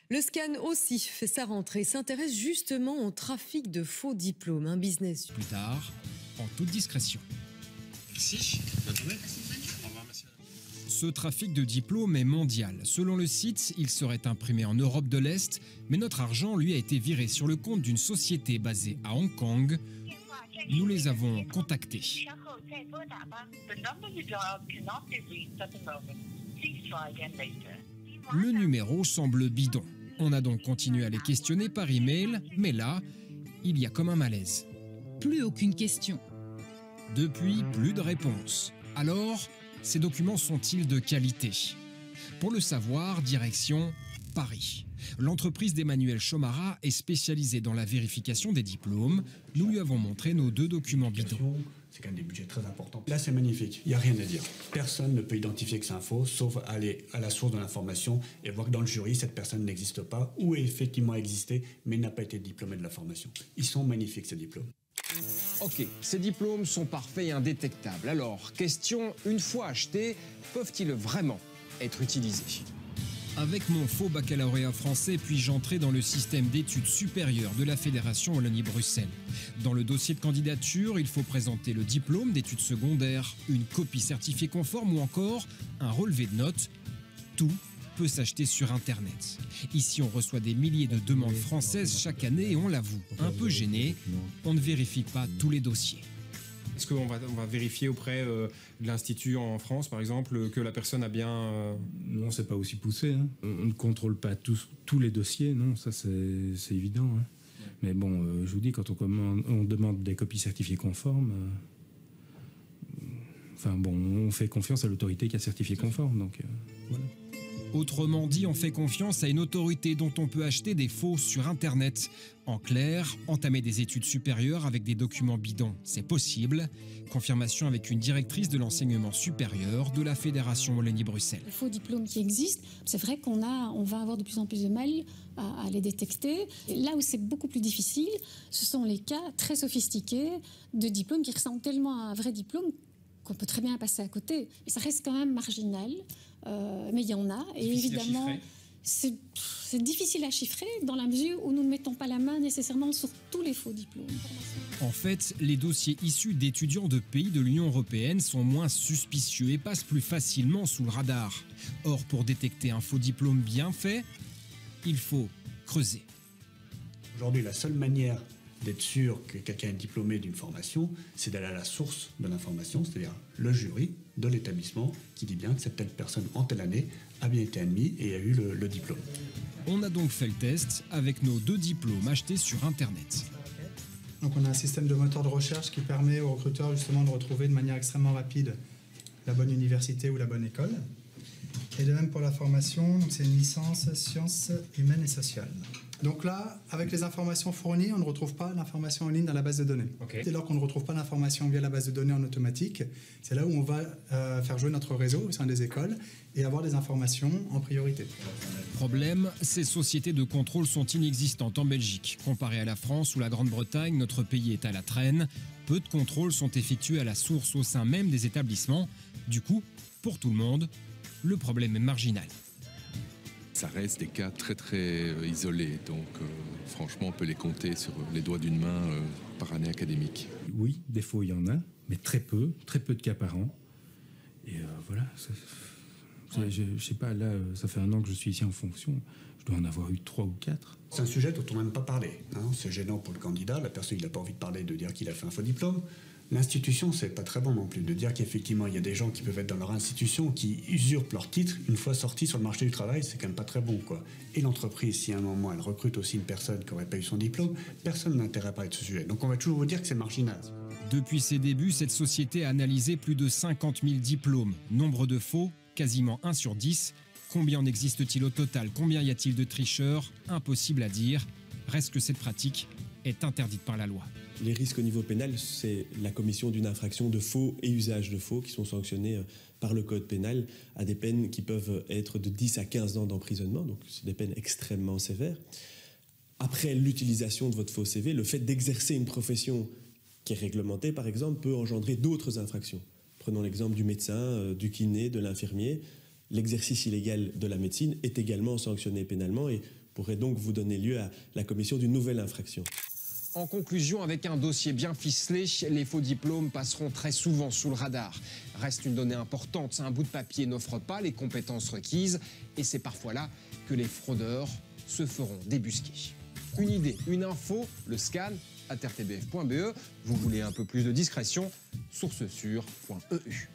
Le scan aussi fait sa rentrée, s'intéresse justement au trafic de faux diplômes, un business. Plus tard, en toute discrétion. Merci. Bonne journée. Au revoir, monsieur. Ce trafic de diplômes est mondial. Selon le site, il serait imprimé en Europe de l'Est, mais notre argent, lui, a été viré sur le compte d'une société basée à Hong Kong. Nous les avons contactés. Le numéro semble bidon. On a donc continué à les questionner par email, mais là, il y a comme un malaise. Plus aucune question. Depuis, plus de réponse. Alors, ces documents sont-ils de qualité? Pour le savoir, direction Paris. L'entreprise d'Emmanuel Chomara est spécialisée dans la vérification des diplômes. Nous lui avons montré nos 2 documents bidons. C'est quand même des budgets très importants. Là, c'est magnifique. Il n'y a rien à dire. Personne ne peut identifier que c'est un faux, sauf aller à la source de l'information et voir que dans le jury, cette personne n'existe pas ou a effectivement existé, mais n'a pas été diplômée de la formation. Ils sont magnifiques, ces diplômes. Ok, ces diplômes sont parfaits et indétectables. Alors, question, une fois achetés, peuvent-ils vraiment être utilisés? Avec mon faux baccalauréat français, puis-je entrer dans le système d'études supérieures de la Fédération Wallonie-Bruxelles. Dans le dossier de candidature, il faut présenter le diplôme d'études secondaires, une copie certifiée conforme ou encore un relevé de notes. Tout peut s'acheter sur Internet. Ici, on reçoit des milliers de demandes françaises chaque année et on l'avoue, un peu gêné, on ne vérifie pas tous les dossiers. Est-ce qu'on va vérifier auprès de l'Institut en France, par exemple, que la personne a bien... Non, c'est pas aussi poussé. Hein. On ne contrôle pas tous les dossiers, non, ça c'est évident. Hein. Mais bon, je vous dis, quand on demande des copies certifiées conformes, on fait confiance à l'autorité qui a certifié conforme, donc voilà. Autrement dit, on fait confiance à une autorité dont on peut acheter des faux sur Internet. En clair, entamer des études supérieures avec des documents bidons, c'est possible. Confirmation avec une directrice de l'enseignement supérieur de la Fédération Wallonie-Bruxelles. Les faux diplômes qui existent, c'est vrai qu'on va avoir de plus en plus de mal à les détecter. Et là où c'est beaucoup plus difficile, ce sont les cas très sophistiqués de diplômes qui ressemblent tellement à un vrai diplôme qu'on peut très bien passer à côté. Mais ça reste quand même marginal, mais il y en a. Et évidemment, c'est difficile à chiffrer dans la mesure où nous ne mettons pas la main nécessairement sur tous les faux diplômes. En fait, les dossiers issus d'étudiants de pays de l'Union européenne sont moins suspicieux et passent plus facilement sous le radar. Or, pour détecter un faux diplôme bien fait, il faut creuser. Aujourd'hui, la seule manière d'être sûr que quelqu'un est diplômé d'une formation, c'est d'aller à la source de l'information, c'est-à-dire le jury de l'établissement qui dit bien que cette telle personne en telle année a bien été admise et a eu le diplôme. On a donc fait le test avec nos 2 diplômes achetés sur Internet. Donc on a un système de moteur de recherche qui permet aux recruteurs justement de retrouver de manière extrêmement rapide la bonne université ou la bonne école. Et de même pour la formation, c'est une licence sciences humaines et sociales. Donc là, avec les informations fournies, on ne retrouve pas l'information en ligne dans la base de données. Okay. Dès lors qu'on ne retrouve pas l'information via la base de données en automatique, c'est là où on va faire jouer notre réseau au sein des écoles et avoir des informations en priorité. Problème, ces sociétés de contrôle sont inexistantes en Belgique. Comparé à la France ou la Grande-Bretagne, notre pays est à la traîne. Peu de contrôles sont effectués à la source au sein même des établissements. Du coup, pour tout le monde, le problème est marginal. Ça reste des cas très très isolés, donc franchement on peut les compter sur les doigts d'une main par année académique. Oui, des faux il y en a, mais très peu de cas par an. Et voilà, je sais pas, là ça fait 1 an que je suis ici en fonction, je dois en avoir eu 3 ou 4. C'est un sujet dont on n'aime pas parler. Hein. C'est gênant pour le candidat, la personne il n'a pas envie de parler, de dire qu'il a fait un faux diplôme. L'institution, c'est pas très bon non plus, de dire qu'effectivement il y a des gens qui peuvent être dans leur institution, qui usurpent leur titre, une fois sortis sur le marché du travail, c'est quand même pas très bon, quoi. Et l'entreprise, si à un moment elle recrute aussi une personne qui n'aurait pas eu son diplôme, personne n'a intérêt à parler de ce sujet. Donc on va toujours vous dire que c'est marginal. Depuis ses débuts, cette société a analysé plus de 50 000 diplômes. Nombre de faux, quasiment 1 sur 10. Combien en existe-t-il au total? Combien y a-t-il de tricheurs? Impossible à dire. Reste que cette pratique est interdite par la loi. Les risques au niveau pénal, c'est la commission d'une infraction de faux et usage de faux qui sont sanctionnés par le code pénal à des peines qui peuvent être de 10 à 15 ans d'emprisonnement, donc c'est des peines extrêmement sévères. Après l'utilisation de votre faux CV, le fait d'exercer une profession qui est réglementée, par exemple, peut engendrer d'autres infractions. Prenons l'exemple du médecin, du kiné, de l'infirmier. L'exercice illégal de la médecine est également sanctionné pénalement et pourrait donc vous donner lieu à la commission d'une nouvelle infraction. En conclusion, avec un dossier bien ficelé, les faux diplômes passeront très souvent sous le radar. Reste une donnée importante, un bout de papier n'offre pas les compétences requises et c'est parfois là que les fraudeurs se feront débusquer. Une idée, une info, le scan @rtbf.be. Vous voulez un peu plus de discrétion, sourcesure.eu.